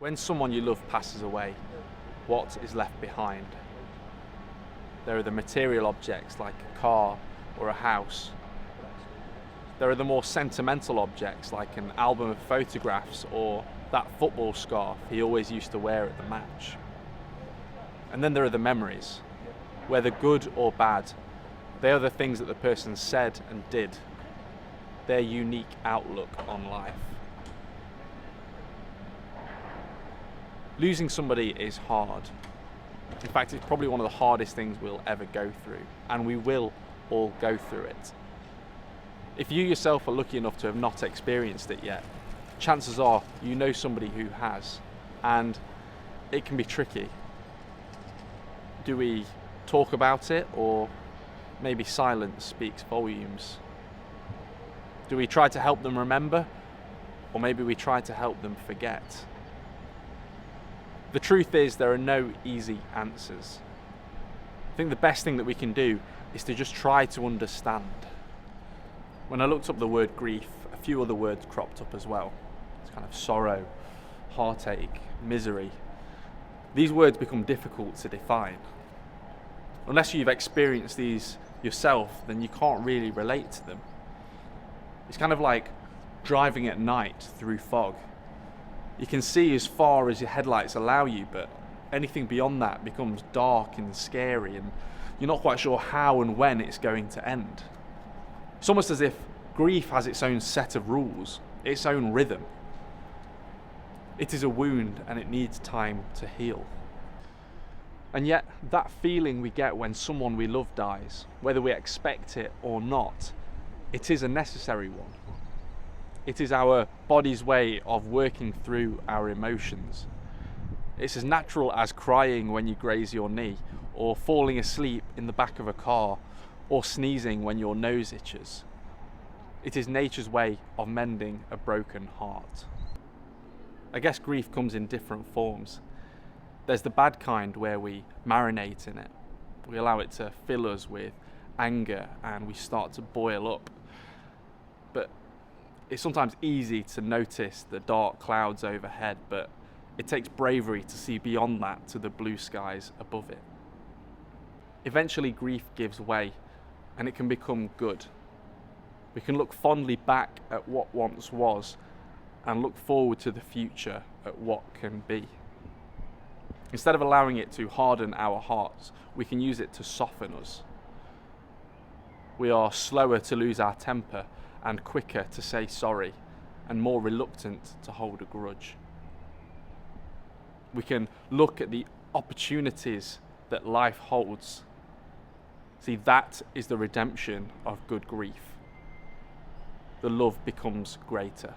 When someone you love passes away, what is left behind? There are the material objects like a car or a house. There are the more sentimental objects like an album of photographs or that football scarf he always used to wear at the match. And then there are the memories, whether good or bad. They are the things that the person said and did, their unique outlook on life. Losing somebody is hard. In fact, it's probably one of the hardest things we'll ever go through, and we will all go through it. If you yourself are lucky enough to have not experienced it yet, chances are you know somebody who has, and it can be tricky. Do we talk about it, or maybe silence speaks volumes? Do we try to help them remember, or maybe we try to help them forget? The truth is, there are no easy answers. I think the best thing that we can do is to just try to understand. When I looked up the word grief, a few other words cropped up as well. It's kind of sorrow, heartache, misery. These words become difficult to define. Unless you've experienced these yourself, then you can't really relate to them. It's kind of like driving at night through fog. You can see as far as your headlights allow you, but anything beyond that becomes dark and scary, and you're not quite sure how and when it's going to end. It's almost as if grief has its own set of rules, its own rhythm. It is a wound and it needs time to heal. And yet, that feeling we get when someone we love dies, whether we expect it or not, it is a necessary one. It is our body's way of working through our emotions. It's as natural as crying when you graze your knee, or falling asleep in the back of a car, or sneezing when your nose itches. It is nature's way of mending a broken heart. I guess grief comes in different forms. There's the bad kind where we marinate in it. We allow it to fill us with anger and we start to boil up. But it's sometimes easy to notice the dark clouds overhead, but it takes bravery to see beyond that to the blue skies above it. Eventually, grief gives way, and it can become good. We can look fondly back at what once was, and look forward to the future at what can be. Instead of allowing it to harden our hearts, we can use it to soften us. We are slower to lose our temper, and quicker to say sorry, and more reluctant to hold a grudge. We can look at the opportunities that life holds. See, that is the redemption of good grief. The love becomes greater.